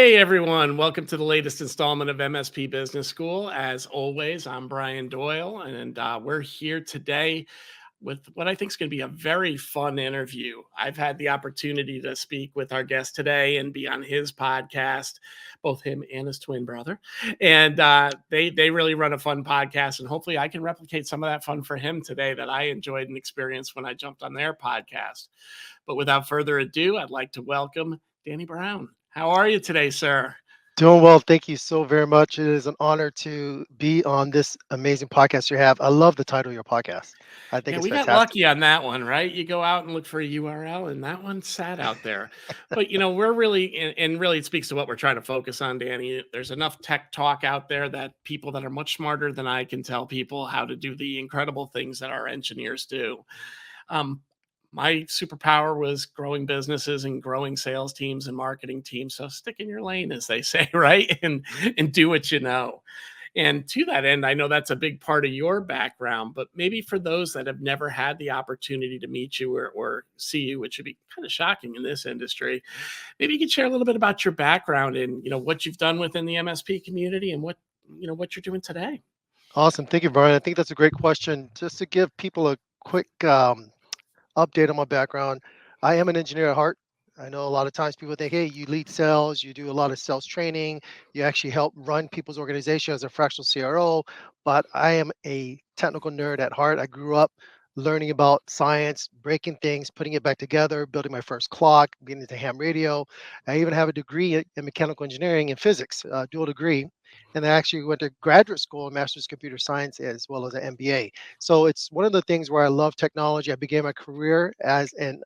Hey everyone, welcome to the latest installment of MSP Business School. As always, I'm Brian Doyle, and we're here today with what I think is going to be a very fun interview. I've had the opportunity to speak with our guest today and be on his podcast, both him and his twin brother, and they really run a fun podcast, and hopefully I can replicate some of that fun for him today that I enjoyed and experienced when I jumped on their podcast. But without further ado, I'd like to welcome Danny Brown. How are you today, sir? Doing well. Thank you so very much. It is an honor to be on this amazing podcast you have. I love the title of your podcast. I think Yeah, it's we got fantastic. lucky on that one, right? You go out and look for a URL, and that one sat out there. But we're really, and really, it speaks to what we're trying to focus on, Danny. There's enough tech talk out there that people that are much smarter than I can tell people how to do the incredible things that our engineers do. Um, my superpower was growing businesses and growing sales teams and marketing teams. So stick in your lane, as they say, right? And do what you know. And to that end, I know that's a big part of your background, but maybe for those that have never had the opportunity to meet you or see you, which would be kind of shocking in this industry, maybe you could share a little bit about your background and what you've done within the MSP community and what you're doing today. Awesome. Thank you, Brian. I think that's a great question. Just to give people a quick update on my background, I am an engineer at heart. I know a lot of times people think, hey, you lead sales, you do a lot of sales training, you actually help run people's organization as a fractional CRO, but I am a technical nerd at heart. I grew up learning about science, breaking things, putting it back together, building my first clock, getting into ham radio. I even have a degree in mechanical engineering and physics, dual degree. And I actually went to graduate school in master's computer science as well as an MBA. So it's one of the things where I love technology. I began my career as an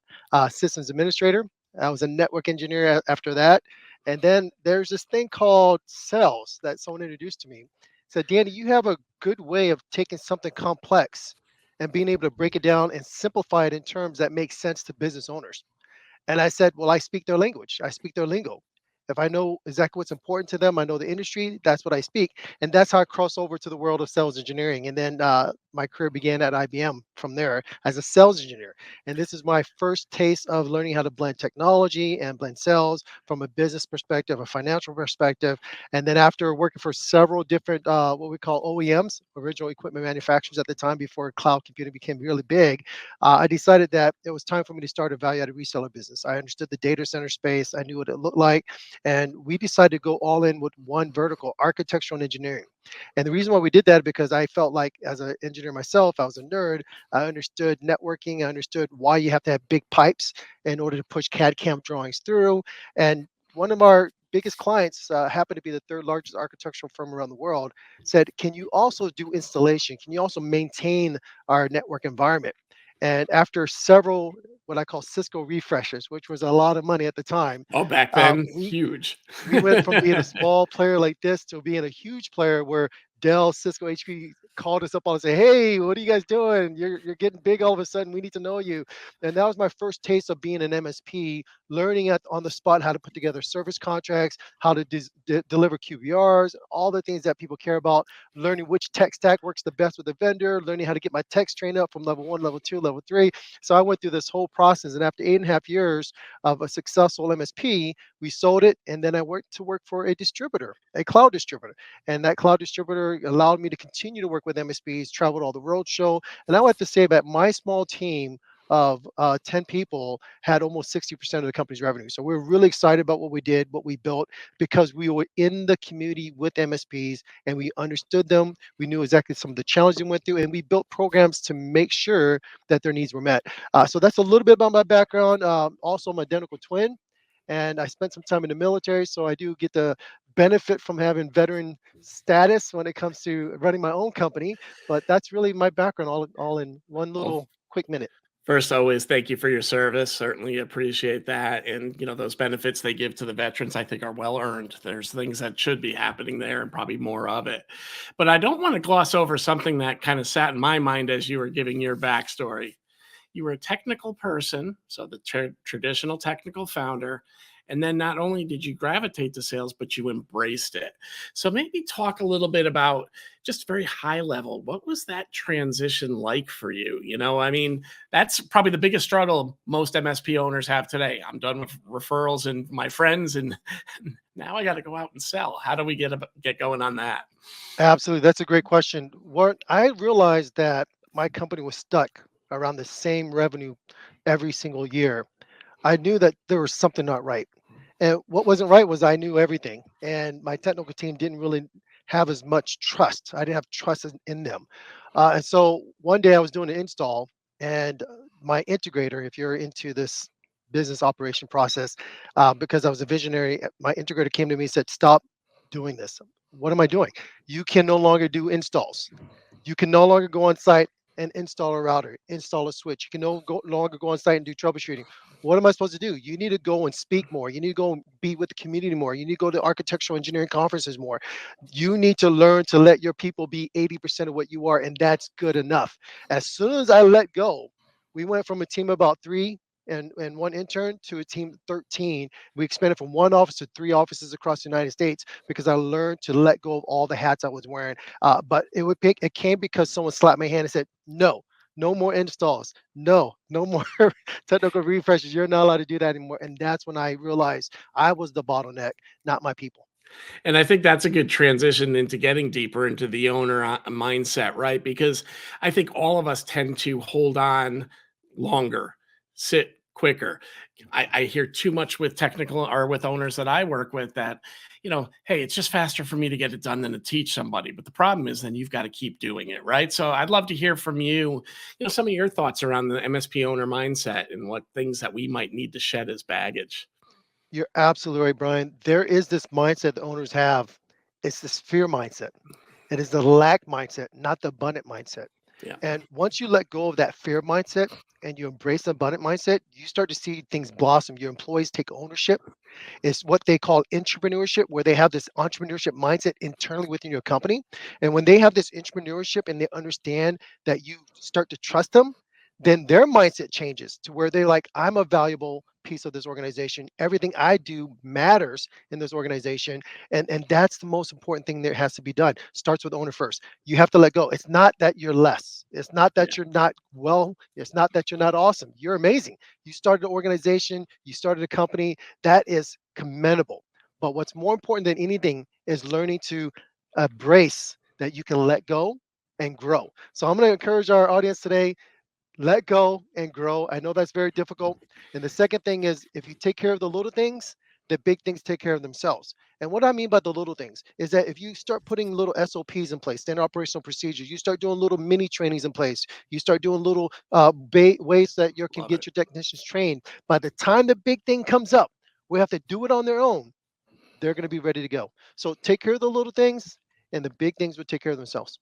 systems administrator. I was a network engineer after that. And then there's this thing called sales that someone introduced to me. Said, Danny, you have a good way of taking something complex and being able to break it down and simplify it in terms that make sense to business owners. And I said, well, I speak their language. I speak their lingo. If I know exactly what's important to them, I know the industry, that's what I speak. And that's how I crossed over to the world of sales engineering. And then my career began at IBM from there as a sales engineer. And this is my first taste of learning how to blend technology and blend sales from a business perspective, a financial perspective. And then after working for several different, what we call OEMs, original equipment manufacturers at the time before cloud computing became really big, I decided that it was time for me to start a value-added reseller business. I understood the data center space. I knew what it looked like. And we decided to go all in with one vertical, architectural and engineering. And the reason why we did that because I felt like as an engineer myself, I was a nerd. I understood networking. I understood why you have to have big pipes in order to push CAD CAM drawings through. And one of our biggest clients happened to be the third largest architectural firm around the world, said, can you also do installation? Can you also maintain our network environment? And after several what I call Cisco refreshes, which was a lot of money at the time, Oh, back uh, then, we huge. we went from being a small player like this to being a huge player where Dell, Cisco, HP called us up all and say, "Hey, what are you guys doing? You're getting big all of a sudden. We need to know you." And that was my first taste of being an MSP, learning on the spot how to put together service contracts, how to deliver QBRs, all the things that people care about. Learning which tech stack works the best with the vendor, learning how to get my techs trained up from level one, level two, level three. So I went through this whole process, and after 8.5 years of a successful MSP, we sold it, and then I worked to work for a distributor, a cloud distributor. And that cloud distributor allowed me to continue to work with MSPs, traveled all the roadshow. And I want to say that my small team of 10 people had almost 60% of the company's revenue. So we're really excited about what we did, what we built, because we were in the community with MSPs and we understood them. We knew exactly some of the challenges they went through, and we built programs to make sure that their needs were met. So that's a little bit about my background. Also, I'm identical twin, and I spent some time in the military, so I do get the benefit from having veteran status when it comes to running my own company. But that's really my background, all in one Well, little quick minute. first, always thank you for your service. Certainly appreciate that. And, those benefits they give to the veterans, I think are well earned. There's things that should be happening there and probably more of it. But I don't want to gloss over something that kind of sat in my mind as you were giving your backstory. You were a technical person, so the traditional technical founder, And then not only did you gravitate to sales, but you embraced it. So maybe talk a little bit about just very high level. What was that transition like for you? I mean, that's probably the biggest struggle most MSP owners have today. I'm done with referrals and my friends, and now I got to go out and sell. How do we get going on that? Absolutely. That's a great question. What I realized that my company was stuck around the same revenue every single year. I knew that there was something not right. And what wasn't right was I knew everything, and my technical team didn't really have as much trust. I didn't have trust in them. And so one day I was doing an install, and my integrator, if you're into this business operation process, because I was a visionary, my integrator came to me and said, "Stop doing this." What am I doing? You can no longer do installs. You can no longer go on site and install a router, install a switch. You can no longer go on site and do troubleshooting. What am I supposed to do? You need to go and speak more. You need to go and be with the community more. You need to go to architectural engineering conferences more. You need to learn to let your people be 80% of what you are, and that's good enough. As soon as I let go, we went from a team of about three and one intern to a team of 13. We expanded from one office to three offices across the United States because I learned to let go of all the hats I was wearing. But it came because someone slapped my hand and said, "No, no more installs. No, no more technical refreshes. You're not allowed to do that anymore." And that's when I realized I was the bottleneck, not my people. And I think that's a good transition into getting deeper into the owner mindset, right? Because I think all of us tend to hold on longer, sit quicker. I hear too much with technical or with owners that I work with that, hey, it's just faster for me to get it done than to teach somebody. But the problem is then you've got to keep doing it, right? So I'd love to hear from you, some of your thoughts around the MSP owner mindset and what things that we might need to shed as baggage. You're absolutely right, Brian. There is this mindset the owners have. It's this fear mindset. It is the lack mindset, not the abundant mindset. Yeah. And once you let go of that fear mindset and you embrace the abundant mindset, you start to see things blossom. Your employees take ownership. Is what they call entrepreneurship, where they have this entrepreneurship mindset internally within your company. And when they have this entrepreneurship and they understand that you start to trust them, then their mindset changes to where they're like, "I'm a valuable piece of this organization. Everything I do matters in this organization." And that's the most important thing that has to be done. Starts with owner first. You have to let go. It's not that you're less. It's not Yeah. that you're not well. It's not that you're not awesome. You're amazing. You started an organization, you started a company. That is commendable. But what's more important than anything is learning to embrace that you can let go and grow. So I'm going to encourage our audience today, let go and grow. I know that's very difficult. And the second thing is, if you take care of the little things, the big things take care of themselves. And what I mean by the little things is that if you start putting little SOPs in place, standard operational procedures, you start doing little mini trainings in place, you start doing little ways that you can Love it. get your technicians trained. By the time the big thing comes up, we have to do it on their own. They're going to be ready to go. So take care of the little things, and the big things will take care of themselves.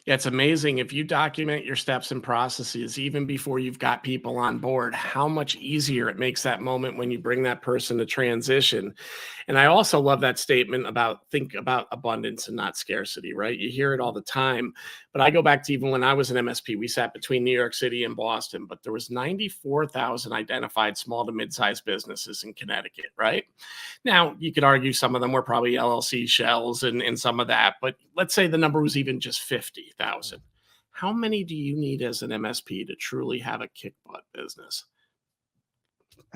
Yeah, it's amazing if you document your steps and processes even before you've got people on board, how much easier it makes that moment when you bring that person to transition. And I also love that statement about think about abundance and not scarcity, right? You hear it all the time. But I go back to even when I was an MSP, we sat between New York City and Boston, but there was 94,000 identified small to mid-sized businesses in Connecticut, right? Now, you could argue some of them were probably LLC shells and some of that, but let's say the number was even just 50,000. How many do you need as an MSP to truly have a kick butt business?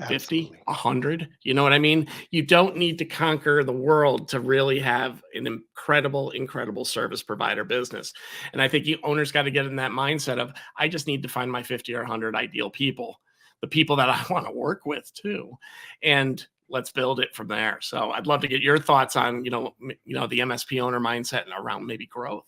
50, Absolutely. 100? You know what I mean? You don't need to conquer the world to really have an incredible, incredible service provider business. And I think you owners got to get in that mindset of, I just need to find my 50 or 100 ideal people, the people that I want to work with too. And let's build it from there. So I'd love to get your thoughts on, the MSP owner mindset and around maybe growth.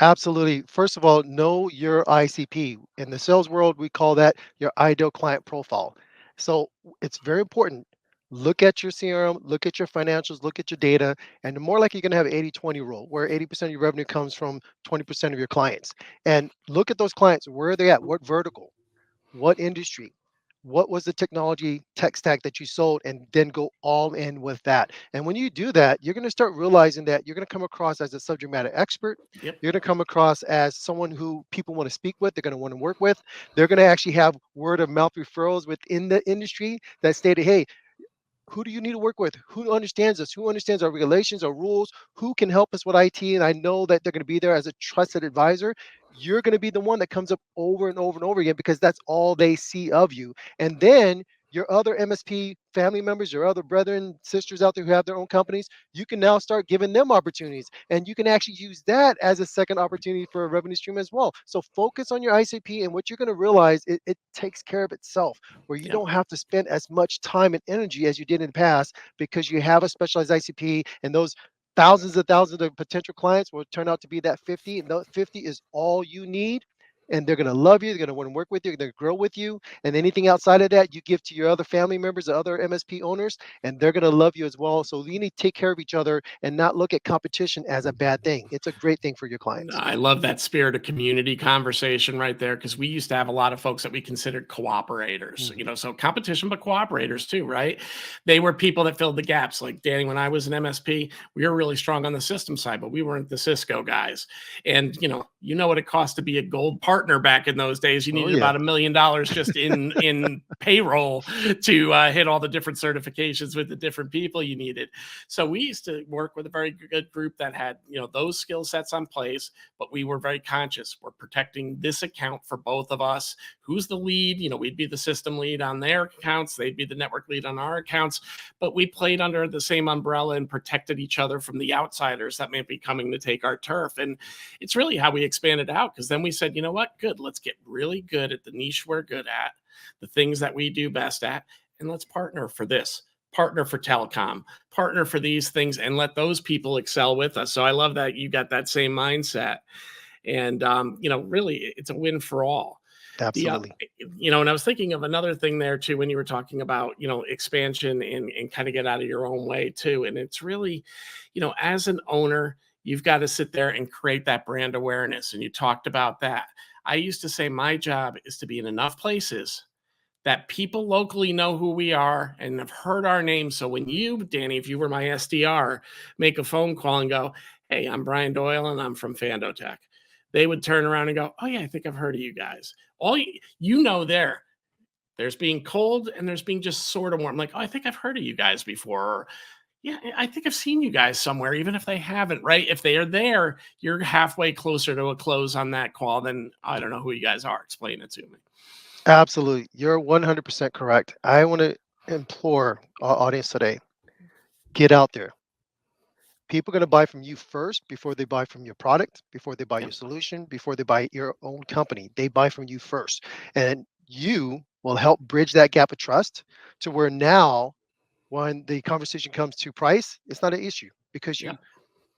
Absolutely. First of all, know your ICP. In the sales world, we call that your ideal client profile. So it's very important. Look at your CRM, look at your financials, look at your data, and the more likely you're going to have 80-20 rule, where 80% of your revenue comes from 20% of your clients. And look at those clients. Where are they at? What vertical? What industry? What was the technology tech stack that you sold? And then go all in with that. And when you do that, you're going to start realizing that you're going to come across as a subject matter expert. Yep. You're going to come across as someone who people want to speak with, they're going to want to work with. They're going to actually have word of mouth referrals within the industry that stated, "Hey, Who do you need to work with? Who understands us? Who understands our regulations, our rules? Who can help us with IT? And I know that they're going to be there as a trusted advisor. You're going to be the one that comes up over and over and over again because that's all they see of you. And then your other MSP family members, your other brethren, sisters out there who have their own companies, you can now start giving them opportunities. And you can actually use that as a second opportunity for a revenue stream as well. So focus on your ICP, and what you're going to realize, it takes care of itself, where you Yeah. don't have to spend as much time and energy as you did in the past because you have a specialized ICP, and those thousands of potential clients will turn out to be that 50, and that 50 is all you need. And they're going to love you. They're going to want to work with you. They're going to grow with you. And anything outside of that, you give to your other family members, the other MSP owners, and they're going to love you as well. So you need to take care of each other and not look at competition as a bad thing. It's a great thing for your No, clients. I love that spirit of community conversation right there because we used to have a lot of folks that we considered cooperators, Mhm. so competition, but cooperators too, right? They were people that filled the gaps. Like Danny, when I was an MSP, we were really strong on the system side, but we weren't the Cisco guys. And you know what it cost to be a gold partner back in those days. You Oh, needed yeah. about $1 million just in payroll to hit all the different certifications with the different people you needed. So we used to work with a very good group that had those skill sets on place, but we were very conscious. We're protecting this account for both of us. Who's the lead? We'd be the system lead on their accounts. They'd be the network lead on our accounts. But we played under the same umbrella and protected each other from the outsiders that may be coming to take our turf. And it's really how we expanded out, because then we said, you know what? Good. Let's get really good at the niche we're good at, the things that we do best at, and let's partner for this. Partner for telecom, partner for these things, and let those people excel with us. So I love that you got that same mindset. And really, it's a win for all. The Absolutely. and I was thinking of another thing there too when you were talking about expansion and kind of get out of your own way too. And it's really, as an owner, you've got to sit there and create that brand awareness. And you talked about that. I used to say my job is to be in enough places that people locally know who we are and have heard our name. So when you, Danny, if you were my SDR, make a phone call and go, "Hey, I'm Brian Doyle and I'm from Fandotech," they would turn around and go, "Oh yeah, I think I've heard of you guys." All there's being cold and there's being just sort of warm. Like, "Oh, I think I've heard of you guys before." Or, "Yeah, I think I've seen you guys somewhere," even if they haven't, right? If they are there, you're halfway closer to a close on that call than, "I don't know who you guys are. Explain it to me." Absolutely. You're 100% correct. I want to implore our audience today, get out there. People are going to buy from you first before they buy from your product, before they buy Yep. your solution, before they buy your own company. They buy from you first. And you will help bridge that gap of trust to where now, when the conversation comes to price, it's not an issue because you Yep.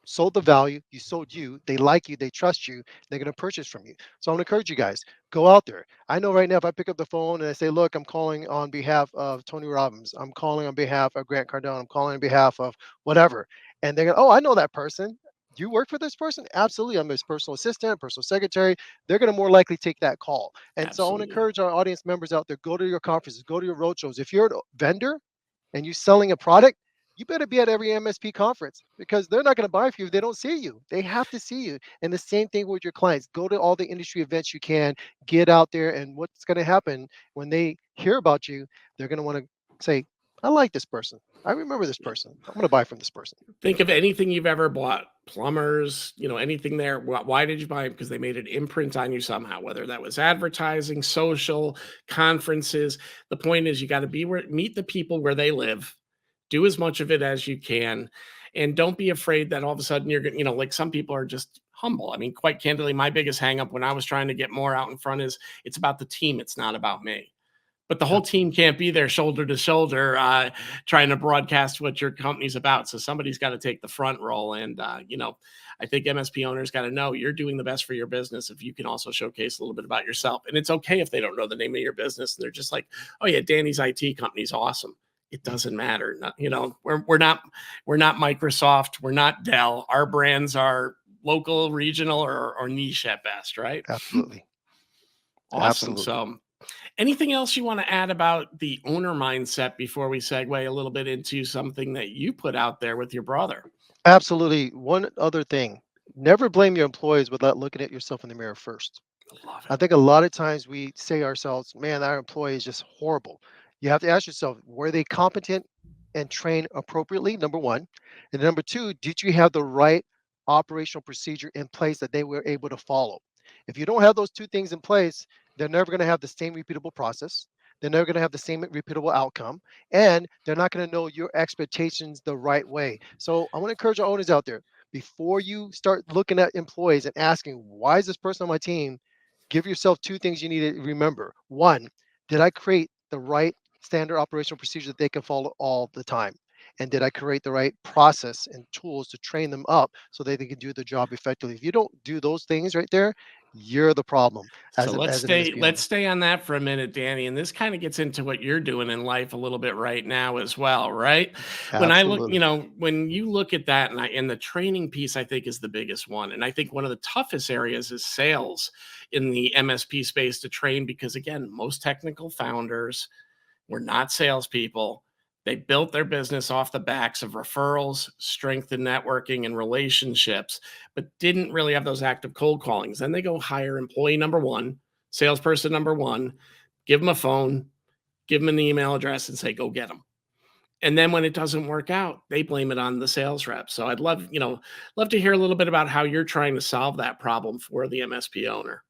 sold the value, you sold you, they like you, they trust you, they're going to purchase from you. So I'm going to encourage you guys, go out there. I know right now if I pick up the phone and I say, look, I'm calling on behalf of Tony Robbins, I'm calling on behalf of Grant Cardone, I'm calling on behalf of whatever, and they're going, oh, I know that person. You work for this person? Absolutely. I'm his personal assistant, personal secretary. They're going to more likely take that call. And so I want to Absolutely. encourage our audience members out there, go to your conferences, go to your roadshows. If you're a vendor and you're selling a product, you better be at every MSP conference because they're not going to buy from you if they don't see you. They have to see you. And the same thing with your clients. Go to all the industry events you can, get out there. And what's going to happen when they hear about you, they're going to want to say, I like this person. I remember this person. I'm going to buy from this person. Think of anything you've ever bought, plumbers, anything there. Why did you buy it? Because they made an imprint on you somehow, whether that was advertising, social, conferences. The point is you got to meet the people where they live, do as much of it as you can, and don't be afraid that all of a sudden you're going, like some people are just humble. I mean, quite candidly, my biggest hang up when I was trying to get more out in front is it's about the team. It's not about me. But the whole team Absolutely. can't be there shoulder to shoulder trying to broadcast what your company's about. So somebody's got to take the front role. And, I think MSP owners got to know you're doing the best for your business if you can also showcase a little bit about yourself. And it's okay if they don't know the name of your business. They're just like, "Oh, yeah, Danny's IT company's awesome." It doesn't matter. We're not Microsoft. We're not Dell. Our brands are local, regional, or niche at best, right? Absolutely. Awesome. Absolutely. So, anything else you want to add about the owner mindset before we segue a little bit into something that you put out there with your brother? Absolutely. One other thing, never blame your employees without looking at yourself in the mirror first. I love I it. think a lot of times we say ourselves, man, our employee is just horrible. You have to ask yourself, were they competent? and train appropriately? Number one. And number two, did you have the right operational procedure in place that they were able to follow? If you don't have those two things in place, they're never going to have the same repeatable process. They're never going to have the same repeatable outcome, and they're not going to know your expectations the right way. So I want to encourage our owners out there, before you start looking at employees and asking, why is this person on my team? Give yourself two things you need to remember. One, did I create the right standard operational procedure that they can follow all the time? And did I create the right process and tools to train them up so that they can do the job effectively? If you don't do those things right there, you're the problem So as an MSP let's owner. stay on that for a minute, Danny. And this kind of gets into what you're doing in life a little bit right now as well, right? When I look, Absolutely. when you look at that, and the training piece, I think is the biggest one. And I think one of the toughest areas is sales in the MSP space to train because again, most technical founders were not salespeople. They built their business off the backs of referrals, strength in networking and relationships, but didn't really have those active cold callings. Then they go hire employee number one, salesperson number one, give them a phone, give them an email address, and say, go get them. And then when it doesn't work out, they blame it on the sales rep. So I'd love, love to hear a little bit about how you're trying to solve that problem for the MSP owner.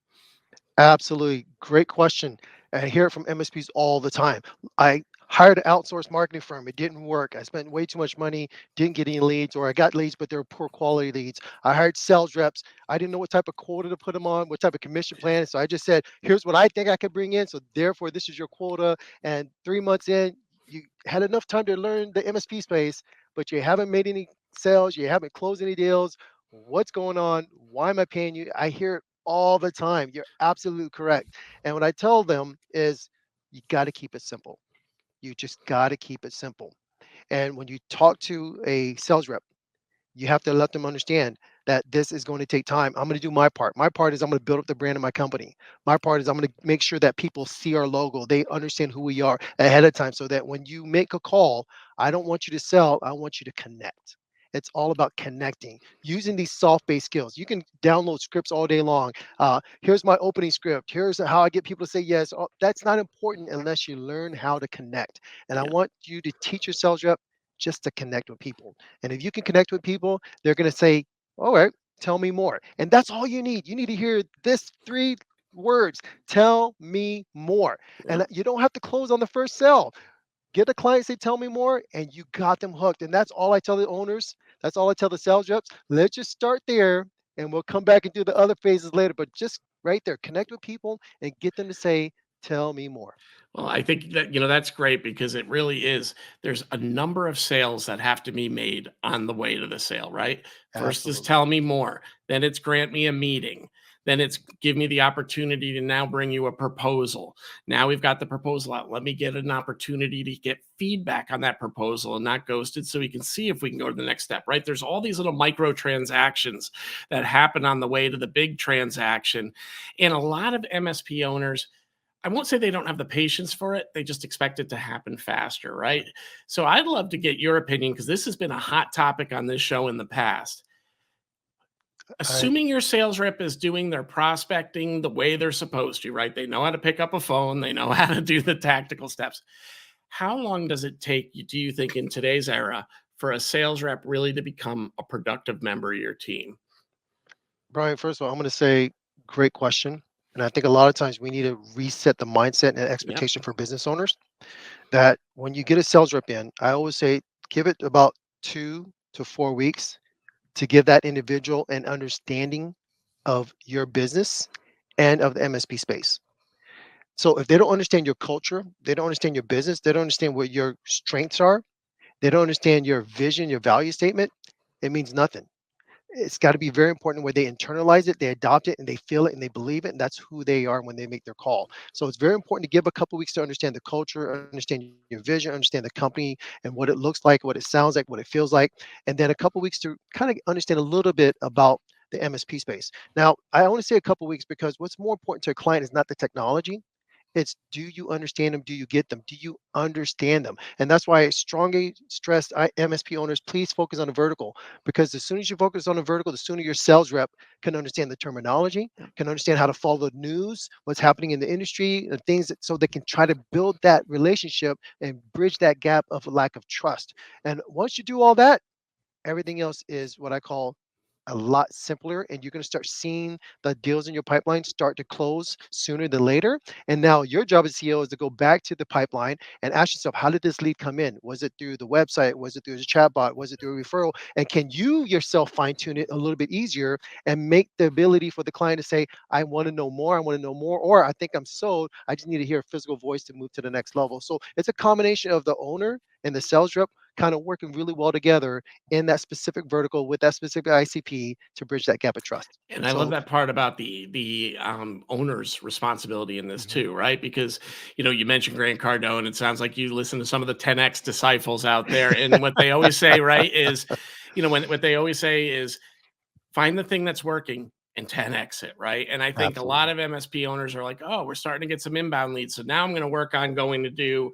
Absolutely. Great question. I hear it from MSPs all the time. I hired an outsourced marketing firm. It didn't work. I spent way too much money, didn't get any leads, or I got leads, but they were poor quality leads. I hired sales reps. I didn't know what type of quota to put them on, what type of commission plan. So I just said, here's what I think I could bring in. So therefore, this is your quota. And 3 months in, you had enough time to learn the MSP space, but you haven't made any sales, you haven't closed any deals. What's going on? Why am I paying you? I hear all the time. You're absolutely correct. And what I tell them is you got to keep it simple. You just got to keep it simple. And when you talk to a sales rep, you have to let them understand that this is going to take time. I'm going to do my part. My part is I'm going to build up the brand of my company. My part is I'm going to make sure that people see our logo. They understand who we are ahead of time so that when you make a call, I don't want you to sell, I want you to connect. It's all about connecting using these soft-based skills. You can download scripts all day long. Here's my opening script. Here's how I get people to say yes. That's not important unless you learn how to connect. And I Yeah. want you to teach your sales rep just to connect with people. And if you can connect with people, they're going to say, all right, tell me more. And that's all you need. You need to hear this three words, tell me more. Yeah. And you don't have to close on the first sell. Get a client, say, tell me more, and you got them hooked. And that's all I tell the owners. That's all I tell the sales reps. Let's just start there and we'll come back and do the other phases later. But just right there, connect with people and get them to say, tell me more. Well, I think that, that's great because it really is. There's a number of sales that have to be made on the way to the sale, right? First is Absolutely. tell me more. Then it's grant me a meeting. Then it's give me the opportunity to now bring you a proposal. Now we've got the proposal out. Let me get an opportunity to get feedback on that proposal and not ghosted so we can see if we can go to the next step, right? There's all these little micro transactions that happen on the way to the big transaction. And a lot of MSP owners, I won't say they don't have the patience for it. They just expect it to happen faster, right? So I'd love to get your opinion because this has been a hot topic on this show in the past. I Assuming your sales rep is doing their prospecting the way they're supposed to, right? They know how to pick up a phone, they know how to do the tactical steps. How long does it take, do you think, in today's era for a sales rep really to become a productive member of your team? Brian, first of all, I'm going to say great question. And I think a lot of times we need to reset the mindset and Yep. expectation for business owners that when you get a sales rep in, I always say give it about 2 to 4 weeks to give that individual an understanding of your business and of the MSP space. So if they don't understand your culture, they don't understand your business, they don't understand what your strengths are, they don't understand your vision, your value statement, it means nothing. It's got to be very important where they internalize it, they adopt it, and they feel it, and they believe it, and that's who they are when they make their call. So it's very important to give a couple weeks to understand the culture, understand your vision, understand the company and what it looks like, what it sounds like, what it feels like, and then a couple weeks to kind of understand a little bit about the MSP space. Now, I only say a couple weeks because what's more important to a client is not the technology, It's, do you understand them? Do you get them? Do you understand them? And that's why I strongly stress MSP owners, please focus on the vertical, because as soon as you focus on the vertical, the sooner your sales rep can understand the terminology, can understand how to follow the news, what's happening in the industry, and things that, so they can try to build that relationship and bridge that gap of lack of trust. And once you do all that, everything else is what I call a lot simpler, and you're going to start seeing the deals in your pipeline start to close sooner than later. And now your job as CEO is to go back to the pipeline and ask yourself, how did this lead come in? Was it through the website? Was it through a chatbot? Was it through a referral? And can you yourself fine tune it a little bit easier and make the ability for the client to say, I want to know more, I want to know more, or I think I'm sold, I just need to hear a physical voice to move to the next level. So it's a combination of the owner and the sales rep kind of working really well together in that specific vertical with that specific ICP to bridge that gap of trust. And I love So, that part about the owner's responsibility in this mhm. too, right? Because you mentioned Grant Cardone. It sounds like you listen to some of the 10x disciples out there, and what they always say, right, is when what they always say is find the thing that's working and 10x it, right? And I think a lot Absolutely. of MSP owners are like, oh, we're starting to get some inbound leads, so now I'm going to work on going to do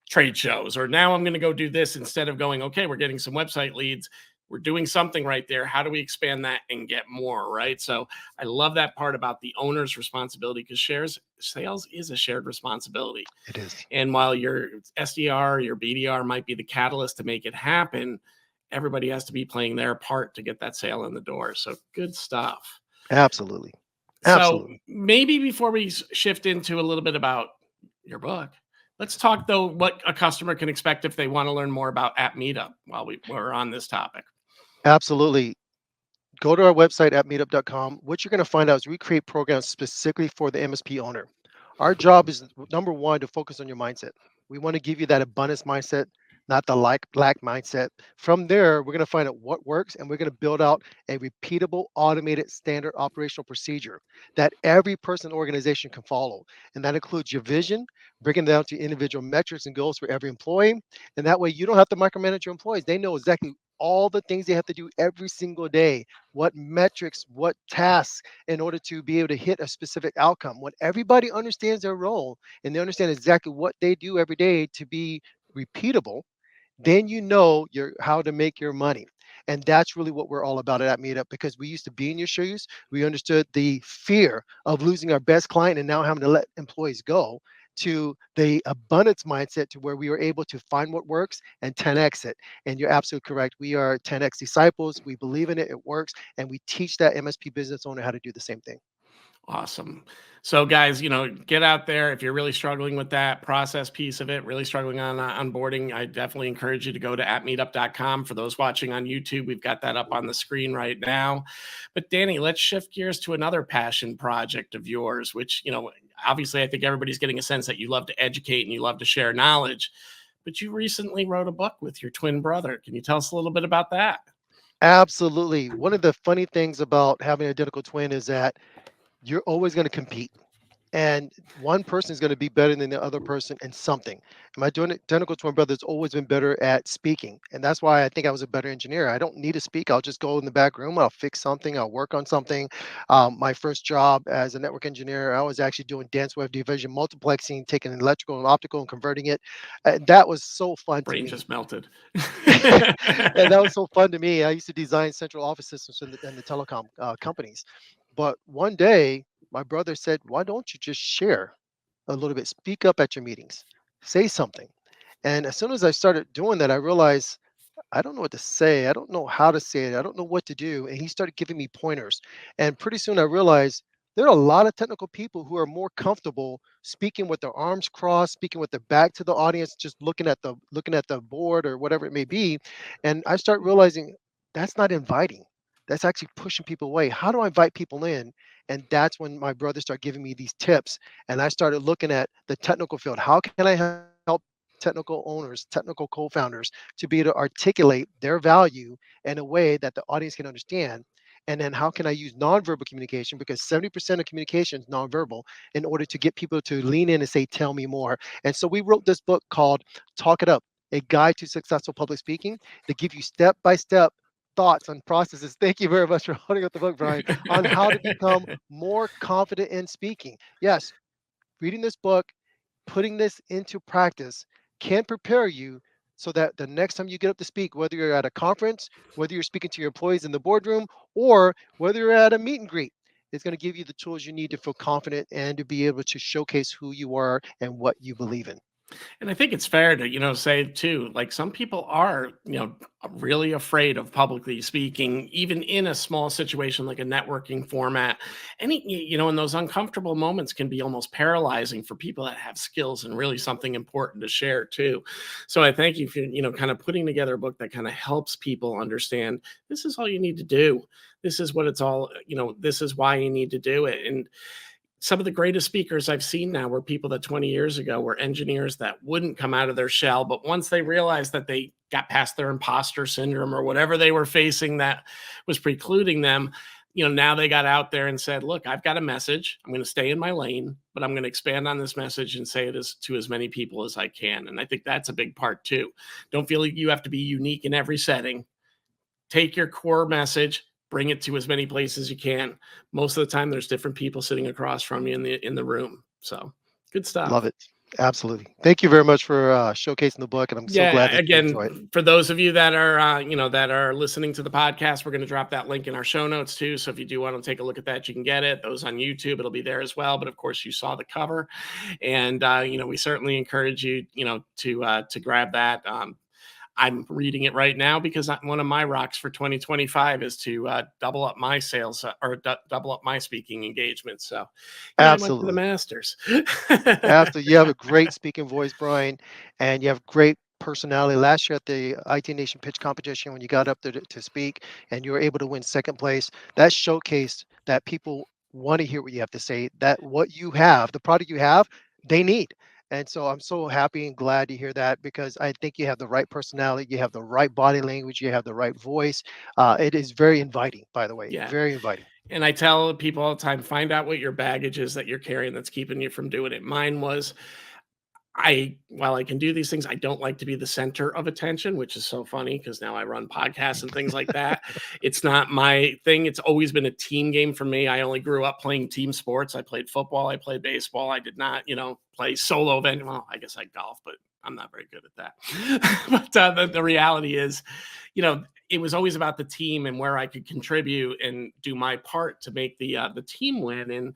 trade shows, or now I'm going to go do this instead of going, okay, we're getting some website leads. We're doing something right there. How do we expand that and get more? Right. So I love that part about the owner's responsibility, because shares sales is a shared responsibility. It is. And while your SDR, your BDR might be the catalyst to make it happen, everybody has to be playing their part to get that sale in the door. So good stuff. Absolutely. So Absolutely. maybe before we shift into a little bit about your book, let's talk though what a customer can expect if they want to learn more about App Meetup while we're on this topic. Absolutely. Go to our website at meetup.com. What you're going to find out is we create programs specifically for the MSP owner. Our job is, number one, to focus on your mindset. We want to give you that abundance mindset, not the lack mindset. From there, we're going to find out what works, and we're going to build out a repeatable, automated, standard operational procedure that every person and organization can follow. And that includes your vision, breaking down to individual metrics and goals for every employee. And that way, you don't have to micromanage your employees. They know exactly all the things they have to do every single day, what metrics, what tasks, in order to be able to hit a specific outcome. When everybody understands their role and they understand exactly what they do every day to be repeatable, then you know your how to make your money. And that's really what we're all about at Meetup, because we used to be in your shoes. We understood the fear of losing our best client and now having to let employees go, to the abundance mindset to where we were able to find what works and 10x it. And you're absolutely correct. We are 10x disciples. We believe in it. It works. And we teach that MSP business owner how to do the same thing. Awesome. So, guys, get out there if you're really struggling with that process piece of it, really struggling on onboarding. I definitely encourage you to go to appmeetup.com. For those watching on YouTube, we've got that up on the screen right now. But, Danny, let's shift gears to another passion project of yours, which, obviously, I think everybody's getting a sense that you love to educate and you love to share knowledge. But you recently wrote a book with your twin brother. Can you tell us a little bit about that? Absolutely. One of the funny things about having an identical twin is that you're always going to compete, and one person is going to be better than the other person in something. And my identical twin brother has always been better at speaking, and that's why I think I was a better engineer. I don't need to speak. I'll just go in the back room. I'll fix something. I'll work on something. My first job as a network engineer, I was actually doing dense web division multiplexing, taking electrical and optical and converting it. That was so fun to Brain me. just melted. And that was so fun to me. I used to design central office systems in the telecom companies. But one day, my brother said, "Why don't you just share a little bit? Speak up at your meetings, say something." And as soon as I started doing that, I realized I don't know what to say. I don't know how to say it. I don't know what to do. And he started giving me pointers. And pretty soon I realized there are a lot of technical people who are more comfortable speaking with their arms crossed, speaking with their back to the audience, just looking at the board or whatever it may be. And I start realizing that's not inviting. That's actually pushing people away. How do I invite people in? And that's when my brother started giving me these tips. And I started looking at the technical field. How can I help technical owners, technical co-founders to be able to articulate their value in a way that the audience can understand? And then how can I use nonverbal communication, because 70% of communication is nonverbal, in order to get people to lean in and say, tell me more. And so we wrote this book called Talk It Up, a guide to successful public speaking, to give you step-by-step thoughts on processes. Thank you very much for holding up the book, Brian, on how to become more confident in speaking. Yes, reading this book, putting this into practice can prepare you so that the next time you get up to speak, whether you're at a conference, whether you're speaking to your employees in the boardroom, or whether you're at a meet and greet, it's going to give you the tools you need to feel confident and to be able to showcase who you are and what you believe in. And I think it's fair to, say too, like some people are, really afraid of publicly speaking, even in a small situation like a networking format. And those uncomfortable moments can be almost paralyzing for people that have skills and really something important to share too. So I thank you for, kind of putting together a book that kind of helps people understand this is all you need to do. This is what it's all, this is why you need to do it. And some of the greatest speakers I've seen now were people that 20 years ago were engineers that wouldn't come out of their shell. But once they realized that they got past their imposter syndrome or whatever they were facing that was precluding them, now they got out there and said, look, I've got a message. I'm going to stay in my lane, but I'm going to expand on this message and say it to as many people as I can. And I think that's a big part too. Don't feel like you have to be unique in every setting. Take your core message, bring it to as many places as you can. Most of the time, there's different people sitting across from you in the room. So good Love stuff. it. Absolutely. Thank you very much for showcasing the book, and I'm so glad Yeah. that you enjoy it. Again, for those of you that are that are listening to the podcast, we're going to drop that link in our show notes too. So if you do want to take a look at that, you can get it. Those on YouTube, it'll be there as well. But of course, you saw the cover, and we certainly encourage you, to grab that. I'm reading it right now because one of my rocks for 2025 is to double up my sales or double up my speaking engagements. So, I went to the Absolutely. Masters. Absolutely. You have a great speaking voice, Brian, and you have great personality. Last year at the IT Nation pitch competition, when you got up there to speak and you were able to win second place, that showcased that people want to hear what you have to say, that what you have, the product you have, they need. And so I'm so happy and glad to hear that because I think you have the right personality, you have the right body language, you have the right voice. It is very inviting, by the way, Yeah. very inviting. And I tell people all the time, find out what your baggage is that you're carrying that's keeping you from doing it. Mine was while I can do these things, I don't like to be the center of attention, which is so funny because now I run podcasts and things like that. It's not my thing. It's always been a team game for me. I only grew up playing team sports. I played football. I played baseball. I did not, play solo event. Well, I guess I golf, but I'm not very good at that. But the reality is, it was always about the team and where I could contribute and do my part to make the team win. And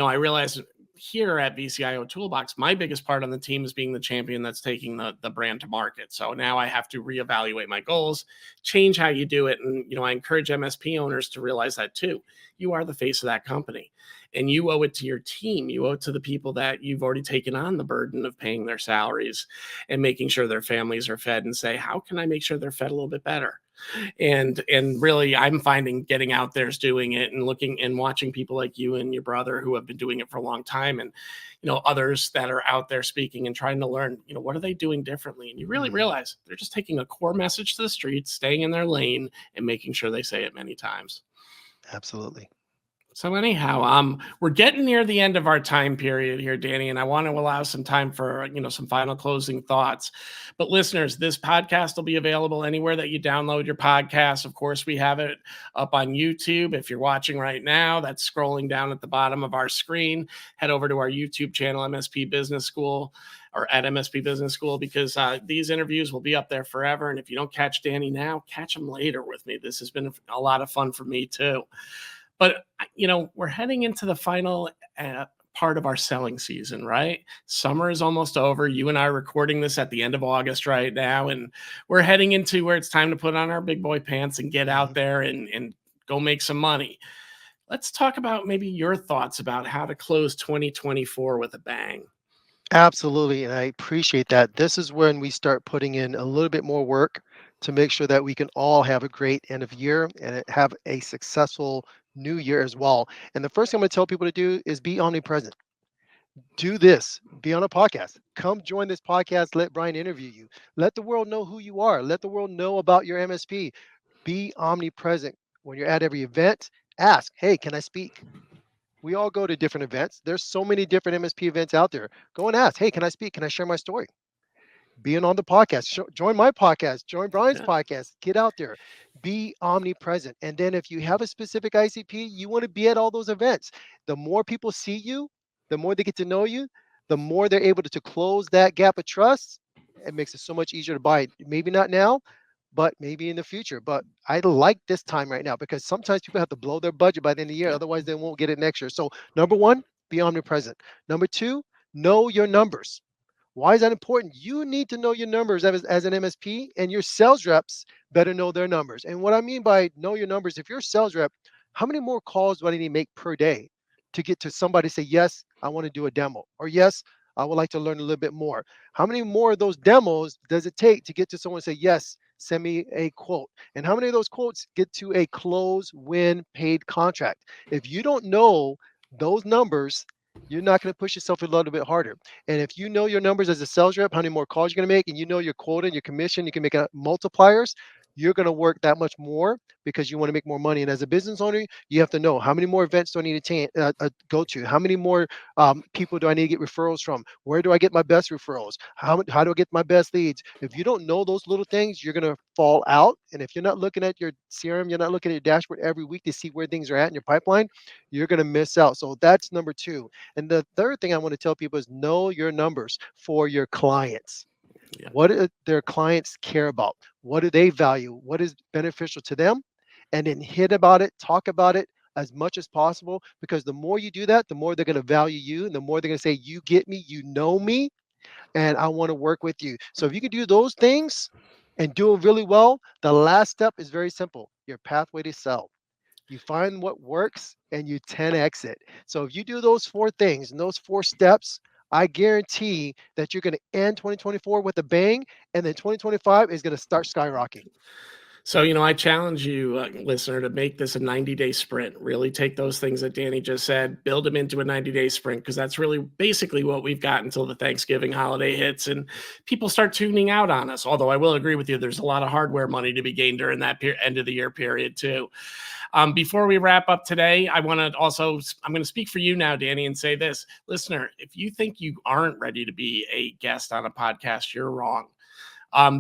I realized here at VCIO Toolbox, my biggest part on the team is being the champion that's taking the brand to market. So now I have to reevaluate my goals, change how you do it. And, I encourage MSP owners to realize that too. You are the face of that company and you owe it to your team. You owe it to the people that you've already taken on the burden of paying their salaries and making sure their families are fed and say, how can I make sure they're fed a little bit better? And really I'm finding getting out there is doing it and looking and watching people like you and your brother who have been doing it for a long time and others that are out there speaking and trying to learn what are they doing differently, and you really Mhm. realize they're just taking a core message to the streets, staying in their lane and making sure they say it many times. Absolutely. So anyhow, we're getting near the end of our time period here, Danny, and I want to allow some time for some final closing thoughts. But listeners, this podcast will be available anywhere that you download your podcasts. Of course, we have it up on YouTube. If you're watching right now, that's scrolling down at the bottom of our screen. Head over to our YouTube channel, MSP Business School, or at MSP Business School, because these interviews will be up there forever. And if you don't catch Danny now, catch him later with me. This has been a lot of fun for me too. But we're heading into the final part of our selling season, right? Summer is almost over. You and I are recording this at the end of August right now, and we're heading into where it's time to put on our big boy pants and get out Mhm. there and go make some money. Let's talk about maybe your thoughts about how to close 2024 with a bang. Absolutely, and I appreciate that. This is when we start putting in a little bit more work to make sure that we can all have a great end of year and have a successful new year as well. And the first thing I'm going to tell people to do is be omnipresent. Do this. Be on a podcast. Come join this podcast. Let Brian interview you. Let the world know who you are. Let the world know about your MSP. Be omnipresent. When you're at every event, ask, hey, can I speak? We all go to different events. There's so many different MSP events out there. Go and ask, hey, can I speak? Can I share my story? Being on the podcast, join my podcast, join Brian's Yeah. podcast, get out there, be omnipresent. And then if you have a specific ICP, you want to be at all those events. The more people see you, the more they get to know you, the more they're able to close that gap of trust. It makes it so much easier to buy. Maybe not now, but maybe in the future. But I like this time right now because sometimes people have to blow their budget by the end of the year. Yeah. Otherwise, they won't get it next year. So, number one, be omnipresent. Number two, know your numbers. Why is that important? You need to know your numbers as an MSP, and your sales reps better know their numbers. And what I mean by know your numbers, if you're a sales rep, how many more calls do I need to make per day to get to somebody say, yes, I want to do a demo, or yes, I would like to learn a little bit more? How many more of those demos does it take to get to someone say, yes, send me a quote? And how many of those quotes get to a close win paid contract? If you don't know those numbers, you're not going to push yourself a little bit harder. And if you know your numbers as a sales rep, how many more calls you're going to make, and you know your quota and your commission, you can make multipliers. You're going to work that much more because you want to make more money. And as a business owner, you have to know how many more events do I need to go to? How many more people do I need to get referrals from? Where do I get my best referrals? How do I get my best leads? If you don't know those little things, you're going to fall out. And if you're not looking at your CRM, you're not looking at your dashboard every week to see where things are at in your pipeline, you're going to miss out. So that's number two. And the third thing I want to tell people is know your numbers for your clients. Yeah. What do their clients care about? What do they value? What is beneficial to them? And then hit about it, talk about it as much as possible, because the more you do that, the more they're going to value you, and the more they're going to say, you get me, you know me, and I want to work with you. So if you can do those things and do it really well, the last step is very simple: your pathway to sell. You find what works and you 10x it. So if you do those four things and those four steps, I guarantee that you're going to end 2024 with a bang, and then 2025 is going to start skyrocketing. So, I challenge you, listener, to make this a 90-day sprint. Really take those things that Danny just said, build them into a 90-day sprint, because that's really basically what we've got until the Thanksgiving holiday hits and people start tuning out on us. Although I will agree with you, there's a lot of hardware money to be gained during that end of the year period too. Before we wrap up today, I'm going to speak for you now, Danny, and say this. Listener, if you think you aren't ready to be a guest on a podcast, you're wrong.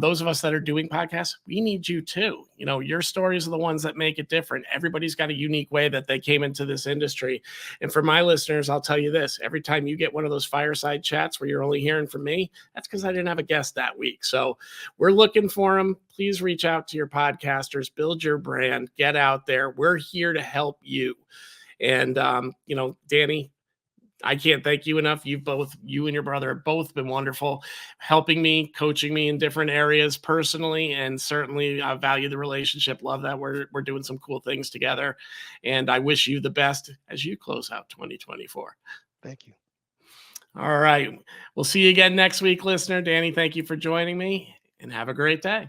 Those of us that are doing podcasts, we need you too. Your stories are the ones that make it different. Everybody's got a unique way that they came into this industry. And for my listeners, I'll tell you this: every time you get one of those fireside chats where you're only hearing from me, that's because I didn't have a guest that week. So we're looking for them. Please reach out to your podcasters, build your brand, get out there. We're here to help you. And, Danny, I can't thank you enough. You and your brother have both been wonderful, helping me, coaching me in different areas personally, and certainly I value the relationship. Love that we're doing some cool things together, and I wish you the best as you close out 2024. Thank you. All right, we'll see you again next week, listener. Danny, thank you for joining me, and have a great day.